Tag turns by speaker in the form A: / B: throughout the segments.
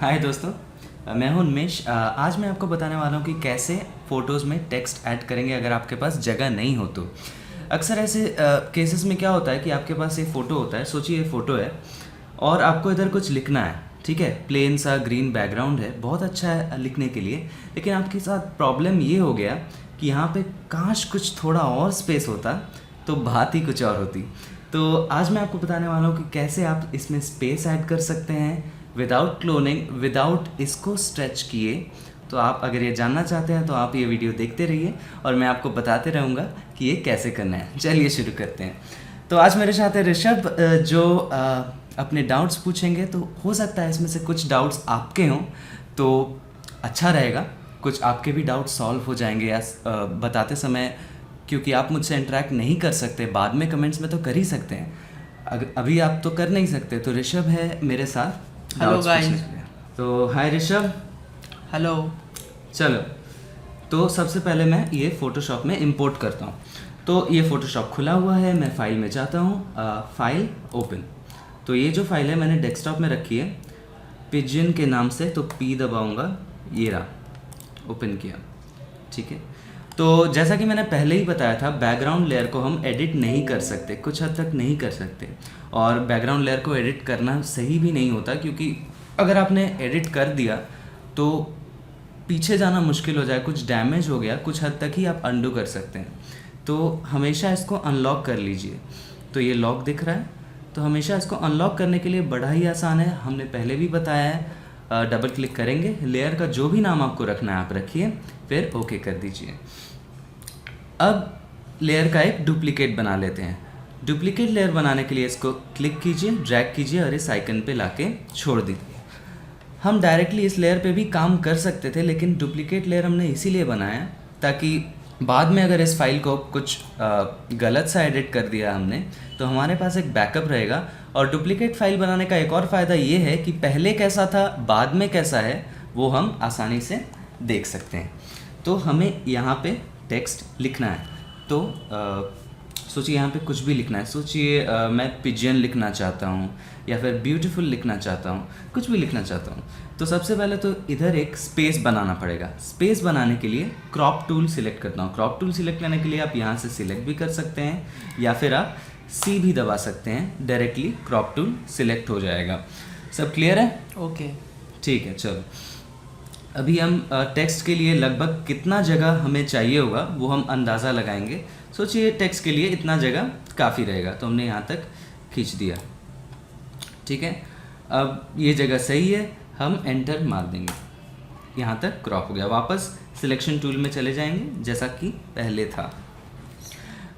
A: हाय दोस्तों, मैं हूं उन्मेष। आज मैं आपको बताने वाला हूं कि कैसे फ़ोटोज़ में टेक्स्ट ऐड करेंगे अगर आपके पास जगह नहीं हो तो। अक्सर ऐसे केसेस में क्या होता है कि आपके पास एक फ़ोटो होता है, सोचिए ये फ़ोटो है और आपको इधर कुछ लिखना है, ठीक है? प्लेन सा ग्रीन बैकग्राउंड है, बहुत अच्छा है लिखने के लिए, लेकिन आपके साथ प्रॉब्लम ये हो गया कि यहाँ पे काश कुछ थोड़ा और स्पेस होता तो बात ही कुछ और होती। तो आज मैं आपको बताने वाला हूँ कि कैसे आप इसमें स्पेस ऐड कर सकते हैं विदाउट क्लोनिंग, विदाउट इसको स्ट्रेच किए। तो आप अगर ये जानना चाहते हैं तो आप ये वीडियो देखते रहिए और मैं आपको बताते रहूँगा कि ये कैसे करना है। चलिए शुरू करते हैं। तो आज मेरे साथ है ऋषभ, जो अपने डाउट्स पूछेंगे। तो हो सकता है इसमें से कुछ डाउट्स आपके हों तो अच्छा रहेगा, कुछ आपके भी डाउट सॉल्व हो जाएंगे या बताते समय, क्योंकि आप मुझसे इंटरेक्ट नहीं कर सकते, बाद में कमेंट्स में तो कर ही सकते हैं, अभी आप तो कर नहीं सकते। तो ऋषभ है मेरे साथ
B: हेलो
A: doubts
B: गाइस।
A: पूछने के लिए। तो हाय ऋषभ।
B: हेलो।
A: चलो, तो सबसे पहले मैं ये फ़ोटोशॉप में इंपोर्ट करता हूँ। तो ये फ़ोटोशॉप खुला हुआ है, मैं फ़ाइल में जाता हूँ, फ़ाइल ओपन। तो ये जो फाइल है मैंने डेस्कटॉप में रखी है पिजन के नाम से, तो पी दबाऊँगा, ये रहा, ओपन किया, ठीक है। तो जैसा कि मैंने पहले ही बताया था, बैकग्राउंड लेयर को हम एडिट नहीं कर सकते, कुछ हद तक नहीं कर सकते, और बैकग्राउंड लेयर को एडिट करना सही भी नहीं होता, क्योंकि अगर आपने एडिट कर दिया तो पीछे जाना मुश्किल हो जाए, कुछ डैमेज हो गया, कुछ हद तक ही आप अंडू कर सकते हैं। तो हमेशा इसको अनलॉक कर लीजिए। तो ये लॉक दिख रहा है, तो हमेशा इसको अनलॉक करने के लिए बड़ा ही आसान है, हमने पहले भी बताया है। डबल क्लिक करेंगे, लेयर का जो भी नाम आपको रखना है आप रखिए, फिर ओके कर दीजिए। अब लेयर का एक डुप्लीकेट बना लेते हैं। डुप्लीकेट लेयर बनाने के लिए इसको क्लिक कीजिए, ड्रैग कीजिए और इस आइकन पे लाके छोड़ दीजिए। हम डायरेक्टली इस लेयर पे भी काम कर सकते थे, लेकिन डुप्लीकेट लेयर हमने इसीलिए बनाया ताकि बाद में अगर इस फाइल को कुछ गलत सा एडिट कर दिया हमने, तो हमारे पास एक बैकअप रहेगा। और डुप्लीकेट फाइल बनाने का एक और फ़ायदा ये है कि पहले कैसा था, बाद में कैसा है, वो हम आसानी से देख सकते हैं। तो हमें यहाँ पे टेक्स्ट लिखना है। तो सोचिए यहाँ पे कुछ भी लिखना है, सोचिए मैं पिजन लिखना चाहता हूँ या फिर ब्यूटीफुल लिखना चाहता हूँ, कुछ भी लिखना चाहता हूँ। तो सबसे पहले तो इधर एक स्पेस बनाना पड़ेगा। स्पेस बनाने के लिए क्रॉप टूल सिलेक्ट करता हूँ। क्रॉप टूल सिलेक्ट करने के लिए आप यहाँ से सिलेक्ट भी कर सकते हैं या फिर आप सी भी दबा सकते हैं, डायरेक्टली क्रॉप टूल सिलेक्ट हो जाएगा। सब क्लियर है?
B: ओके।
A: ठीक है, चलो। अभी हम टेक्स्ट के लिए लगभग कितना जगह हमें चाहिए होगा वो हम अंदाज़ा लगाएंगे। सोचिए टेक्स्ट के लिए इतना जगह काफ़ी रहेगा, तो हमने यहाँ तक खींच दिया, ठीक है। अब ये जगह सही है, हम एंटर मार देंगे, यहाँ तक क्रॉप हो गया। वापस सिलेक्शन टूल में चले जाएंगे जैसा कि पहले था।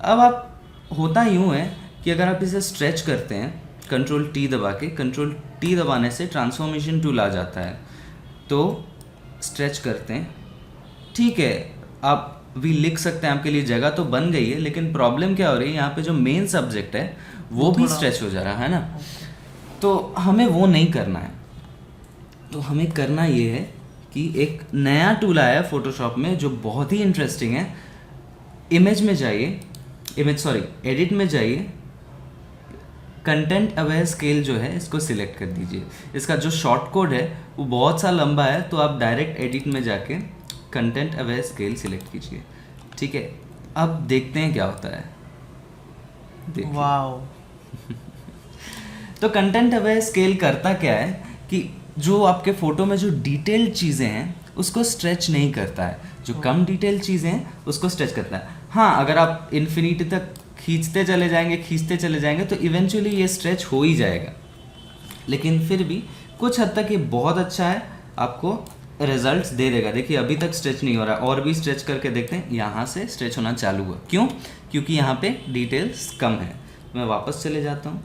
A: अब आप, होता यूँ है कि अगर आप इसे स्ट्रेच करते हैं कंट्रोल टी दबा के, कंट्रोल टी दबाने से ट्रांसफॉर्मेशन टूल आ जाता है, तो स्ट्रेच करते हैं, ठीक है। आप भी लिख सकते हैं, आपके लिए जगह तो बन गई है, लेकिन प्रॉब्लम क्या हो रही है, यहाँ पे जो मेन सब्जेक्ट है वो भी स्ट्रेच हो जा रहा है ना। तो हमें वो नहीं करना है। तो हमें करना ये है कि एक नया टूल आया है फोटोशॉप में जो बहुत ही इंटरेस्टिंग है। इमेज में जाइए, एडिट में जाइए, कंटेंट अवेयर स्केल जो है इसको सिलेक्ट कर दीजिए। इसका जो शॉर्ट कोड है वो बहुत सा लंबा है, तो आप डायरेक्ट एडिट में जाके कंटेंट अवेयर स्केल सिलेक्ट कीजिए, ठीक है। अब देखते हैं क्या होता है, देखिए।
B: वाओ।
A: तो कंटेंट अवेयर स्केल करता क्या है कि जो आपके फ़ोटो में जो डिटेल्ड चीज़ें हैं उसको स्ट्रेच नहीं करता है, जो कम डिटेल चीज़ें हैं उसको स्ट्रेच करता है। हाँ, अगर आप इन्फिनिटी तक खींचते चले जाएंगे तो इवेंचुअली ये स्ट्रेच हो ही जाएगा, लेकिन फिर भी कुछ हद तक ये बहुत अच्छा है, आपको रिजल्ट्स दे देगा। देखिए अभी तक स्ट्रेच नहीं हो रहा, और भी स्ट्रेच करके देखते हैं। यहाँ से स्ट्रेच होना चालू हुआ, क्यों? क्योंकि यहाँ पे डिटेल्स कम है। मैं वापस चले जाता हूँ।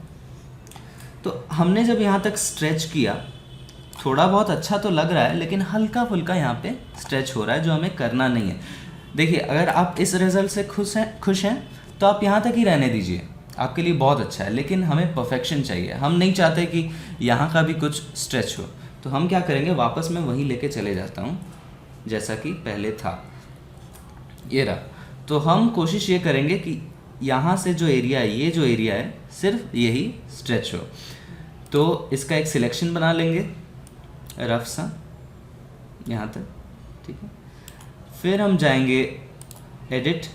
A: तो हमने जब यहाँ तक स्ट्रेच किया, थोड़ा बहुत अच्छा तो लग रहा है, लेकिन हल्का फुल्का यहाँ पे स्ट्रेच हो रहा है, जो हमें करना नहीं है। देखिए अगर आप इस रिजल्ट से खुश हैं तो आप यहाँ तक ही रहने दीजिए, आपके लिए बहुत अच्छा है। लेकिन हमें परफेक्शन चाहिए, हम नहीं चाहते कि यहाँ का भी कुछ स्ट्रेच हो। तो हम क्या करेंगे, वापस मैं वहीं लेके चले जाता हूँ जैसा कि पहले था, ये रहा। तो हम कोशिश ये करेंगे कि यहाँ से जो एरिया है, ये जो एरिया है, सिर्फ यही स्ट्रेच हो। तो इसका एक सिलेक्शन बना लेंगे, रफ सा यहाँ तक, ठीक है। फिर हम जाएंगे एडिट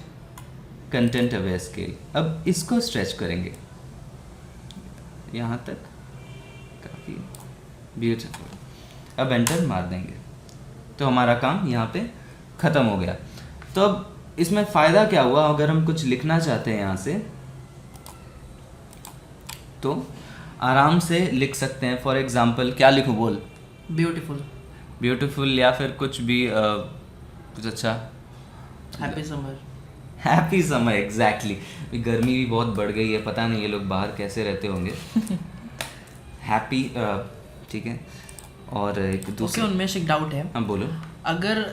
A: कंटेंट अवेयर स्केल, अब इसको स्ट्रेच करेंगे यहाँ तक, काफ़ी ब्यूटीफुल। अब एंटर मार देंगे तो हमारा काम यहाँ पे ख़त्म हो गया। तो अब इसमें फ़ायदा क्या हुआ, अगर हम कुछ लिखना चाहते हैं यहाँ से तो आराम से लिख सकते हैं। फॉर एग्जांपल क्या लिखूँ, बोल।
B: ब्यूटीफुल।
A: ब्यूटीफुल या फिर कुछ भी कुछ अच्छा,
B: happy summer.
A: Happy summer, exactly. गर्मी भी बहुत बढ़ गई है, पता नहीं ये लोग बाहर कैसे रहते होंगे। हैप्पी, ठीक है। और एक दूसरा,
B: उनमें एक डाउट है।
A: हाँ बोलो।
B: अगर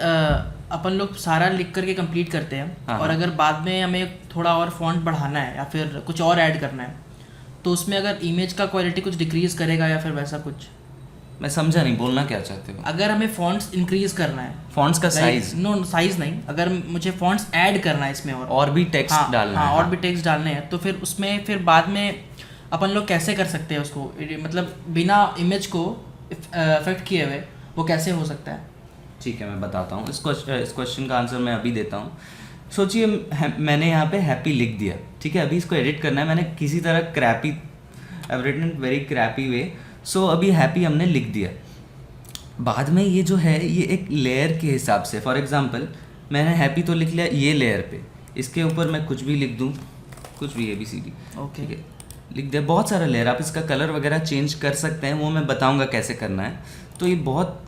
B: अपन लोग सारा लिख करके कंप्लीट करते हैं
A: हाँ,
B: और अगर बाद में हमें थोड़ा और फॉन्ट बढ़ाना है या फिर कुछ और ऐड करना है, तो उसमें अगर इमेज का क्वालिटी कुछ डिक्रीज करेगा या फिर वैसा कुछ?
A: मैं समझा नहीं, बोलना क्या चाहते हो।
B: अगर हमें फॉन्ट्स इंक्रीज करना है,
A: फॉन्ट्स का साइज,
B: नो साइज नहीं, अगर मुझे फॉन्ट्स ऐड करना है इसमें और
A: भी टेक्स्ट डालना है,
B: और भी टेक्स्ट डालने हैं, तो फिर उसमें फिर बाद में अपन लोग कैसे कर सकते हैं उसको, मतलब बिना इमेज को इफेक्ट किए हुए वो कैसे हो सकता है?
A: ठीक है, मैं बताता हूँ। इस क्वेश्चन का आंसर मैं अभी देता हूँ। सोचिए मैंने यहाँ पे हैप्पी लिख दिया, ठीक है। अभी इसको एडिट करना है, मैंने किसी तरह crappy, I written in very crappy way, so अभी हैप्पी हमने लिख दिया। बाद में ये जो है ये एक लेयर के हिसाब से, फॉर एग्जांपल मैंने हैप्पी तो लिख लिया ये लेयर पे, इसके ऊपर मैं कुछ भी लिख दूँ, कुछ भी ABCD,
B: ओके,
A: ठीक है, लिख दिया। बहुत सारा लेयर, आप इसका कलर वगैरह चेंज कर सकते हैं, वो मैं बताऊंगा कैसे करना है। तो ये बहुत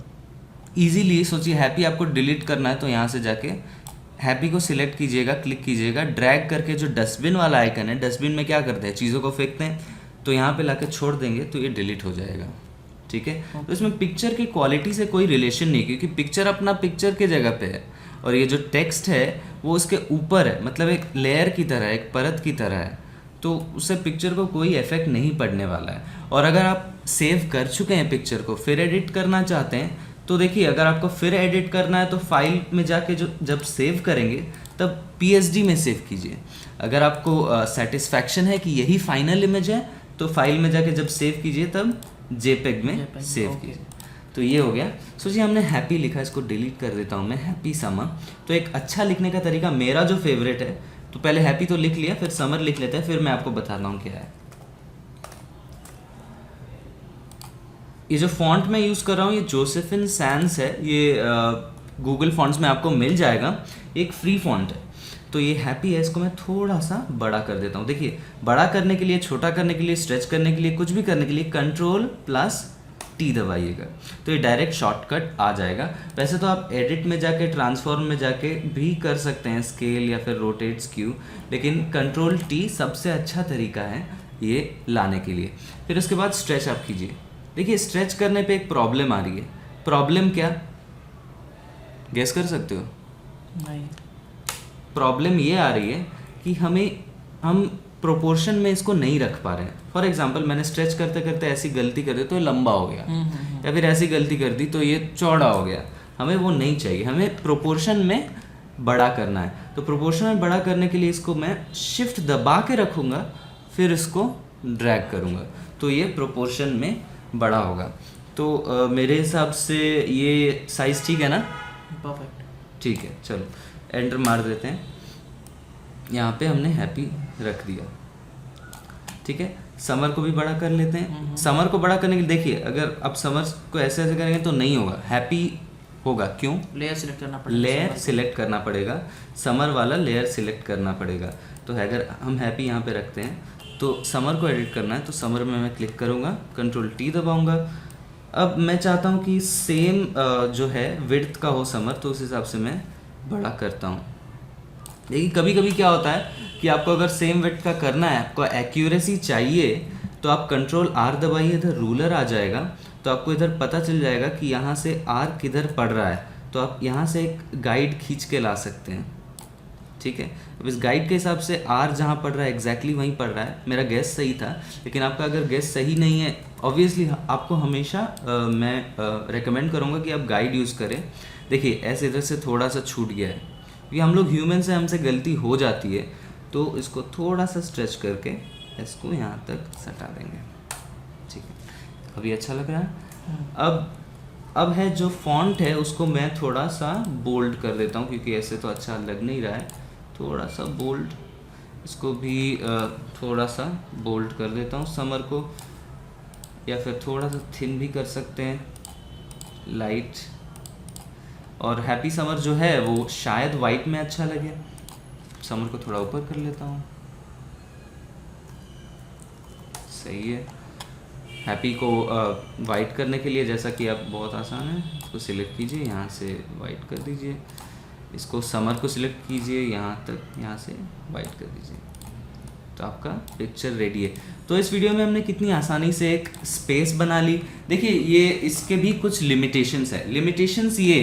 A: इजीली, सोचिए हैप्पी आपको डिलीट करना है तो यहाँ से जाके हैप्पी को सिलेक्ट कीजिएगा, क्लिक कीजिएगा, ड्रैग करके जो डस्टबिन वाला आइकन है, डस्टबिन में क्या करते हैं, चीज़ों को फेंकते हैं, तो यहाँ पे लाके छोड़ देंगे तो ये डिलीट हो जाएगा, ठीक है। तो इसमें पिक्चर की क्वालिटी से कोई रिलेशन नहीं, क्योंकि पिक्चर अपना पिक्चर के जगह पे है और ये जो टेक्स्ट है वो उसके ऊपर है, मतलब एक लेयर की तरह, एक परत की तरह है, तो उससे पिक्चर को कोई इफेक्ट नहीं पड़ने वाला है। और अगर आप सेव कर चुके हैं पिक्चर को, फिर एडिट करना चाहते हैं, तो देखिए अगर आपको फिर एडिट करना है तो फाइल में जाके जो जब सेव करेंगे तब PSD में सेव कीजिए। अगर आपको सेटिस्फैक्शन है कि यही फाइनल इमेज है तो फाइल में जाके जब सेव कीजिए तब JPEG में सेव कीजिए। तो ये हो गया। सोचिए हमने हैप्पी लिखा, इसको डिलीट कर देता हूँ मैं, हैप्पी समर। तो एक अच्छा लिखने का तरीका, मेरा जो फेवरेट है, तो पहले हैप्पी तो लिख लिया, फिर समर लिख लेते हैं, फिर मैं आपको बताता हूँ क्या है। ये जो फॉन्ट मैं यूज़ कर रहा हूँ ये जोसेफिन सैंस है, ये गूगल फॉन्ट्स में आपको मिल जाएगा, एक फ्री फॉन्ट है। तो ये हैप्पी है, इसको मैं थोड़ा सा बड़ा कर देता हूँ। देखिए बड़ा करने के लिए, छोटा करने के लिए, स्ट्रेच करने के लिए, कुछ भी करने के लिए Ctrl+T दबाइएगा तो ये डायरेक्ट शॉर्टकट आ जाएगा। वैसे तो आप एडिट में जाके, ट्रांसफॉर्म में जाके भी कर सकते हैं स्केल या फिर रोटेट स्क्यू, लेकिन Ctrl+T सबसे अच्छा तरीका है ये लाने के लिए। फिर उसके बाद स्ट्रेच आप कीजिए। देखिए स्ट्रेच करने पे एक प्रॉब्लम आ रही है। प्रॉब्लम क्या, गेस कर सकते हो?
B: नहीं।
A: प्रॉब्लम ये आ रही है कि हम प्रोपोर्शन में इसको नहीं रख पा रहे हैं। फॉर एग्जांपल मैंने स्ट्रेच करते करते ऐसी गलती कर दी तो ये लंबा हो गया, या फिर ऐसी गलती कर दी तो ये चौड़ा हो गया। हमें वो नहीं चाहिए, हमें प्रोपोर्शन में बड़ा करना है। तो प्रोपोर्शन में बड़ा करने के लिए इसको मैं शिफ्ट दबा के रखूँगा, फिर इसको ड्रैग करूँगा तो ये प्रोपोर्शन में बड़ा होगा। तो मेरे हिसाब से ये साइज़ ठीक है ना?
B: परफेक्ट,
A: ठीक है। चलो एंटर मार देते हैं। यहाँ पे हमने हैप्पी रख दिया, ठीक है। समर को भी बड़ा कर लेते हैं। समर को बड़ा करने के लिए देखिए, अगर आप समर को ऐसे ऐसे करेंगे तो नहीं होगा, हैप्पी होगा। क्यों?
B: लेयर सिलेक्ट करना पड़ेगा,
A: लेयर सिलेक्ट करना पड़ेगा, समर वाला लेयर सिलेक्ट करना पड़ेगा। तो अगर हम हैप्पी यहाँ पे रखते हैं तो समर को एडिट करना है, तो समर में मैं क्लिक करूँगा, Ctrl+T दबाऊँगा। अब मैं चाहता हूँ कि सेम जो है विड्थ का हो समर, तो उस हिसाब से मैं बड़ा करता हूँ। देखिए कभी कभी क्या होता है कि आपको अगर सेम विड्थ का करना है, आपको एक्यूरेसी चाहिए, तो आप Ctrl+R दबाइए, इधर रूलर आ जाएगा, तो आपको इधर पता चल जाएगा कि यहाँ से R किधर पड़ रहा है, तो आप यहाँ से एक गाइड खींच के ला सकते हैं, ठीक है। अब इस गाइड के हिसाब से R जहाँ पड़ रहा है एग्जैक्टली वहीं पड़ रहा है। मेरा गेस सही था, लेकिन आपका अगर गेस सही नहीं है, ऑब्वियसली आपको हमेशा मैं रेकमेंड करूँगा कि आप गाइड यूज़ करें। देखिए ऐसे इधर से थोड़ा सा छूट गया है, क्योंकि हम लोग ह्यूमन से, हमसे गलती हो जाती है, तो इसको थोड़ा सा स्ट्रेच करके इसको यहाँ तक सटा देंगे, ठीक है। अभी अच्छा लग रहा है। अब अब है जो फॉन्ट है उसको मैं थोड़ा सा बोल्ड कर देता हूँ, क्योंकि ऐसे तो अच्छा लग नहीं रहा है। थोड़ा सा बोल्ड, इसको भी थोड़ा सा बोल्ड कर देता हूँ समर को, या फिर थोड़ा सा थिन भी कर सकते हैं, लाइट। और हैप्पी समर जो है वो शायद वाइट में अच्छा लगे, समर को थोड़ा ऊपर कर लेता हूँ, सही है। हैप्पी को वाइट करने के लिए जैसा कि आप बहुत आसान है, इसको सिलेक्ट कीजिए, यहाँ से वाइट कर दीजिए। इसको समर को सिलेक्ट कीजिए, यहाँ तक, यहाँ से वाइट कर दीजिए, तो आपका पिक्चर रेडी है। तो इस वीडियो में हमने कितनी आसानी से एक स्पेस बना ली। देखिए ये इसके भी कुछ लिमिटेशंस है। लिमिटेशंस ये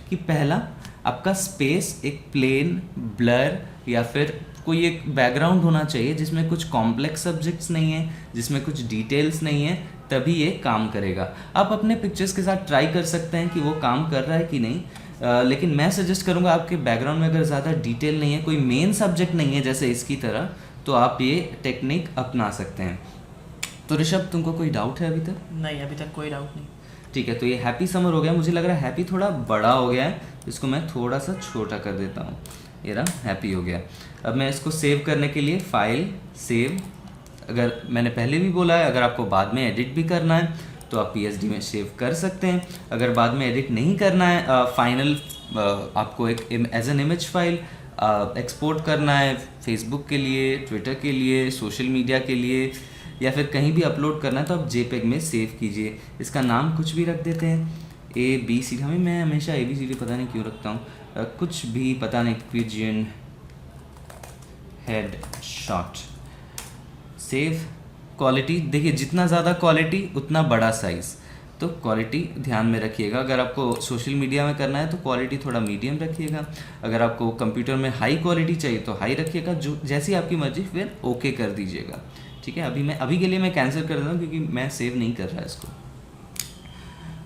A: कि पहला, आपका स्पेस एक प्लेन, ब्लर या फिर कोई एक बैकग्राउंड होना चाहिए जिसमें कुछ कॉम्प्लेक्स सब्जेक्ट्स नहीं है, जिसमें कुछ डिटेल्स नहीं है, तभी ये काम करेगा। आप अपने पिक्चर्स के साथ ट्राई कर सकते हैं कि वो काम कर रहा है कि नहीं, लेकिन मैं सजेस्ट करूँगा आपके बैकग्राउंड में अगर ज़्यादा डिटेल नहीं है, कोई मेन सब्जेक्ट नहीं है जैसे इसकी तरह, तो आप ये टेक्निक अपना सकते हैं। तो ऋषभ, तुमको कोई डाउट है अभी तक?
B: नहीं, अभी तक कोई डाउट नहीं।
A: ठीक है, तो ये हैप्पी समर हो गया। मुझे लग रहा है हैप्पी थोड़ा बड़ा हो गया है, इसको मैं थोड़ा सा छोटा कर देता हूँ। ये रहा, हैप्पी हो गया। अब मैं इसको सेव करने के लिए फाइल, सेव, अगर मैंने पहले भी बोला है, अगर आपको बाद में एडिट भी करना है तो आप PSD में सेव कर सकते हैं। अगर बाद में एडिट नहीं करना है, फाइनल आपको एक as an image file export करना है फेसबुक के लिए, ट्विटर के लिए, सोशल मीडिया के लिए, या फिर कहीं भी अपलोड करना है, तो आप JPEG में सेव कीजिए। इसका नाम कुछ भी रख देते हैं, ABC, मैं हमेशा ABCD पता नहीं क्यों रखता हूँ, कुछ भी पता नहीं, pigeon head shot, save. Quality देखिए, जितना ज़्यादा क्वालिटी उतना बड़ा साइज़, तो क्वालिटी ध्यान में रखिएगा। अगर आपको सोशल मीडिया में करना है तो क्वालिटी थोड़ा मीडियम रखिएगा। अगर आपको कंप्यूटर में हाई क्वालिटी चाहिए तो हाई रखिएगा, जो जैसी आपकी मर्जी, फिर ओके कर दीजिएगा। ठीक है, अभी के लिए मैं कैंसिल कर देता हूँ क्योंकि मैं सेव नहीं कर रहा इसको।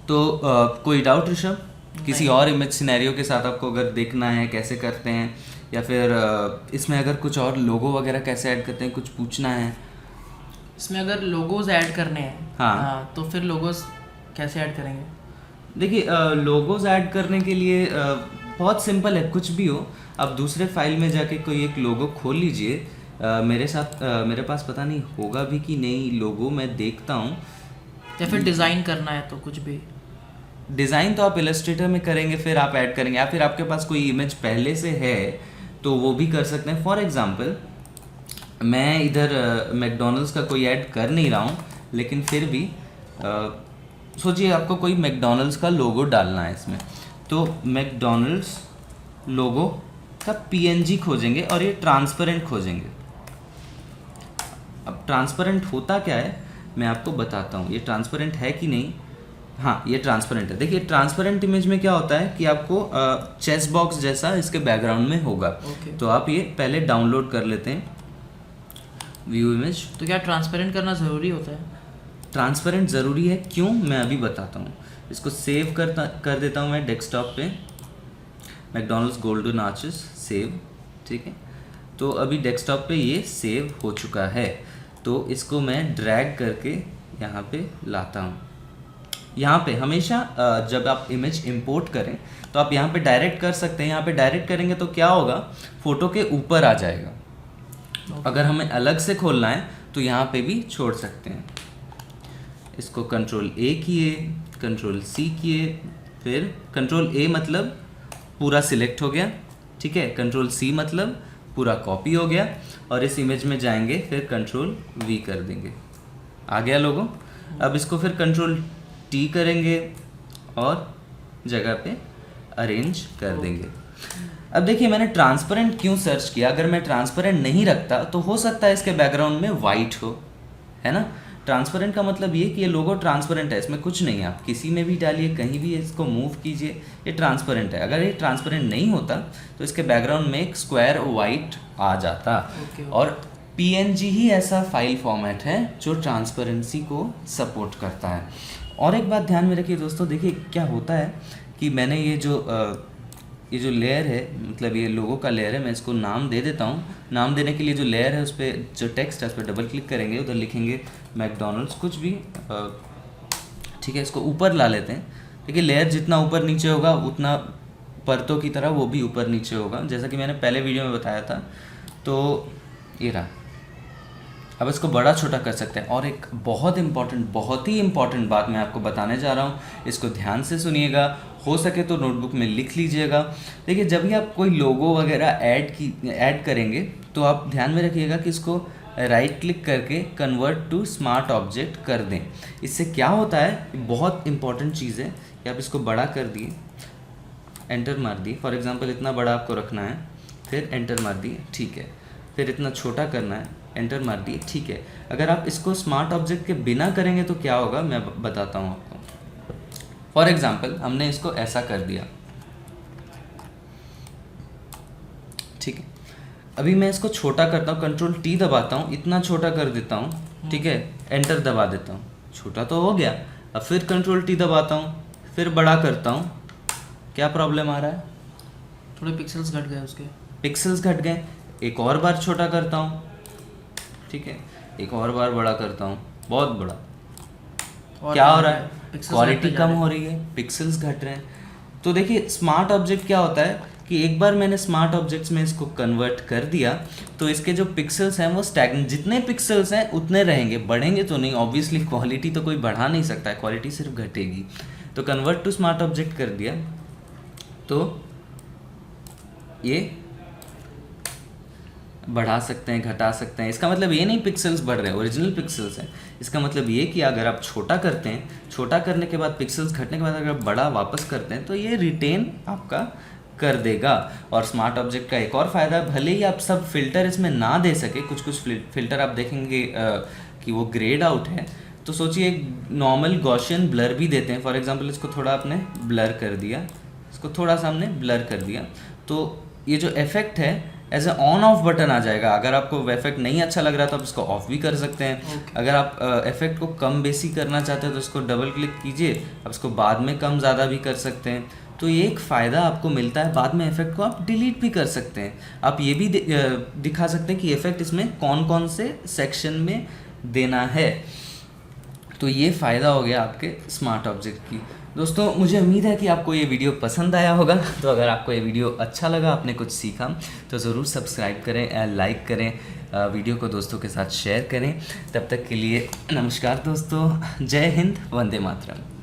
A: तो कोई डाउट ऋषभ? किसी और इमेज सिनेरियो के साथ आपको अगर देखना है कैसे करते हैं, या फिर इसमें अगर कुछ और लोगो वगैरह कैसे ऐड करते हैं, कुछ पूछना है?
B: इसमें अगर लोगोज ऐड करने हैं,
A: हाँ,
B: तो फिर लोगोज कैसे ऐड करेंगे?
A: देखिए लोगोज ऐड करने के लिए बहुत सिंपल है, कुछ भी हो, आप दूसरे फाइल में जाके कोई एक लोगो खोल लीजिए। मेरे पास पता नहीं होगा भी कि नहीं लोगो, मैं देखता हूँ।
B: या फिर डिज़ाइन करना है तो कुछ भी,
A: डिज़ाइन तो आप इलस्ट्रेटर में करेंगे, फिर आप ऐड करेंगे, या फिर आपके पास कोई इमेज पहले से है तो वो भी कर सकते हैं। फॉर एग्जांपल मैं इधर मैकडॉनल्ड्स का कोई ऐड कर नहीं रहा हूँ, लेकिन फिर भी सोचिए आपको कोई मैकडॉनल्ड्स का लोगो डालना है इसमें, तो मैकडॉनल्ड्स लोगो का PNG खोजेंगे और ये ट्रांसपेरेंट खोजेंगे। अब ट्रांसपेरेंट होता क्या है मैं आपको बताता हूँ, ये ट्रांसपेरेंट है कि नहीं। हाँ, ये ट्रांसपेरेंट है। देखिए ट्रांसपेरेंट इमेज में क्या होता है कि आपको चेस बॉक्स जैसा इसके बैकग्राउंड में होगा। तो आप ये पहले डाउनलोड कर लेते हैं, व्यू इमेज।
B: तो क्या ट्रांसपेरेंट करना ज़रूरी होता है?
A: ट्रांसपेरेंट ज़रूरी है, क्यों, मैं अभी बताता हूँ। इसको सेव कर देता हूँ मैं डेस्कटॉप पे, मैकडॉनल्ड्स गोल्डन आर्चेस, सेव। ठीक है, तो अभी डेस्कटॉप पे ये सेव हो चुका है। तो इसको मैं ड्रैग करके यहाँ पे लाता हूँ। यहाँ पे हमेशा जब आप इमेज इंपोर्ट करें तो आप यहाँ पे डायरेक्ट कर सकते हैं। यहाँ पे डायरेक्ट करेंगे तो क्या होगा, फ़ोटो के ऊपर आ जाएगा। अगर हमें अलग से खोलना है तो यहाँ पे भी छोड़ सकते हैं। इसको Ctrl+A किए, Ctrl+C किए, फिर Ctrl+A मतलब पूरा सिलेक्ट हो गया, ठीक है, Ctrl+C मतलब पूरा कॉपी हो गया, और इस इमेज में जाएंगे फिर Ctrl+V कर देंगे, आ गया लोगो। अब इसको फिर Ctrl+T करेंगे और जगह पे अरेंज कर देंगे। अब देखिए मैंने ट्रांसपेरेंट क्यों सर्च किया, अगर मैं ट्रांसपेरेंट नहीं रखता तो हो सकता है इसके बैकग्राउंड में वाइट हो, है ना। ट्रांसपेरेंट का मतलब ये कि ये लोगो ट्रांसपेरेंट है, इसमें कुछ नहीं है, आप किसी में भी डालिए, कहीं भी इसको मूव कीजिए, ये ट्रांसपेरेंट है। अगर ये ट्रांसपेरेंट नहीं होता तो इसके बैकग्राउंड में एक स्क्वायर वाइट आ जाता। और PNG ही ऐसा फाइल फॉर्मेट है जो ट्रांसपेरेंसी को सपोर्ट करता है। और एक बात ध्यान में रखिए दोस्तों, देखिए क्या होता है कि मैंने ये जो लेयर है, मतलब ये लोगो का लेयर है, मैं इसको नाम दे देता हूँ। नाम देने के लिए जो लेयर है उस पर जो टेक्स्ट है उस पर डबल क्लिक करेंगे, उधर लिखेंगे मैकडॉनल्ड्स कुछ भी, ठीक है, इसको ऊपर ला लेते हैं देखिए लेयर जितना ऊपर नीचे होगा उतना परतों की तरह वो भी ऊपर नीचे होगा, जैसा कि मैंने पहले वीडियो में बताया था। तो ये रहा। अब इसको बड़ा छोटा कर सकते हैं। और एक बहुत ही इम्पॉर्टेंट बात मैं आपको बताने जा रहा हूँ, इसको ध्यान से सुनिएगा, हो सके तो नोटबुक में लिख लीजिएगा। देखिए जब भी आप कोई लोगो वगैरह ऐड करेंगे तो आप ध्यान में रखिएगा कि इसको राइट क्लिक करके कन्वर्ट टू स्मार्ट ऑब्जेक्ट कर दें। इससे क्या होता है, बहुत इंपॉर्टेंट चीज़ है कि आप इसको बड़ा कर दिए, एंटर मार दिए, फॉर एग्जांपल इतना बड़ा आपको रखना है, फिर एंटर मार दिए, ठीक है, फिर इतना छोटा करना है, एंटर मार दिए, ठीक है। अगर आप इसको स्मार्ट ऑब्जेक्ट के बिना करेंगे तो क्या होगा मैं बताता हूँ आपको। फॉर एग्जांपल हमने इसको ऐसा कर दिया, ठीक है। अभी मैं इसको छोटा करता हूँ, कंट्रोल टी दबाता हूँ, इतना छोटा कर देता हूँ, ठीक है, एंटर दबा देता हूँ, छोटा तो हो गया। अब फिर कंट्रोल टी दबाता हूँ, फिर बड़ा करता हूँ, क्या प्रॉब्लम आ रहा है,
B: थोड़े पिक्सल्स घट गए उसके,
A: पिक्सल्स घट गए। एक और बार छोटा करता हूँ, ठीक है, एक और बार बड़ा करता हूँ, बहुत बड़ा,
B: और
A: क्या हो रहा है,
B: पिक्सल्स
A: क्वालिटी
B: घटते जा
A: कम
B: रहे हैं।
A: हो रही है, पिक्सल्स घट रहे हैं। तो देखिए स्मार्ट ऑब्जेक्ट क्या होता है कि एक बार मैंने स्मार्ट ऑब्जेक्ट्स में इसको कन्वर्ट कर दिया तो इसके जो पिक्सल्स हैं वो स्टैग्नेंट, जितने पिक्सल्स हैं उतने रहेंगे, बढ़ेंगे तो नहीं। ऑब्वियसली क्वालिटी तो कोई बढ़ा नहीं सकता है, क्वालिटी सिर्फ घटेगी। तो कन्वर्ट टू स्मार्ट ऑब्जेक्ट कर दिया तो ये बढ़ा सकते हैं, घटा सकते हैं। इसका मतलब ये नहीं पिक्सल्स बढ़ रहे हैं, ओरिजिनल पिक्सल्स हैं। इसका मतलब ये कि अगर आप छोटा करते हैं, छोटा करने के बाद पिक्सल्स घटने के बाद अगर आप बड़ा वापस करते हैं तो ये रिटेन आपका कर देगा। और स्मार्ट ऑब्जेक्ट का एक और फ़ायदा, भले ही आप सब फिल्टर इसमें ना दे सके, कुछ कुछ फिल्टर आप देखेंगे कि वो ग्रेड आउट है, तो सोचिए नॉर्मल गॉसियन ब्लर भी देते हैं। फॉर एग्जांपल इसको थोड़ा आपने ब्लर कर दिया, इसको थोड़ा सा हमने ब्लर कर दिया, तो ये जो इफेक्ट है as a on off button आ जाएगा। अगर आपको इफेक्ट नहीं अच्छा लग रहा तो आप इसको ऑफ भी कर सकते हैं। अगर आप इफेक्ट को कम बेसी करना चाहते हैं तो इसको डबल क्लिक कीजिए, आप इसको बाद में कम ज़्यादा भी कर सकते हैं। तो ये एक फ़ायदा आपको मिलता है, बाद में इफेक्ट को आप डिलीट भी कर सकते हैं। आप ये भी दिखा सकते हैं कि इफेक्ट इसमें कौन कौन से सेक्शन में देना है। तो ये फ़ायदा हो गया आपके स्मार्ट ऑब्जेक्ट की। दोस्तों मुझे उम्मीद है कि आपको ये वीडियो पसंद आया होगा। तो अगर आपको ये वीडियो अच्छा लगा, आपने कुछ सीखा, तो ज़रूर सब्सक्राइब करें, लाइक करें, वीडियो को दोस्तों के साथ शेयर करें। तब तक के लिए नमस्कार दोस्तों, जय हिंद, वंदे मातरम।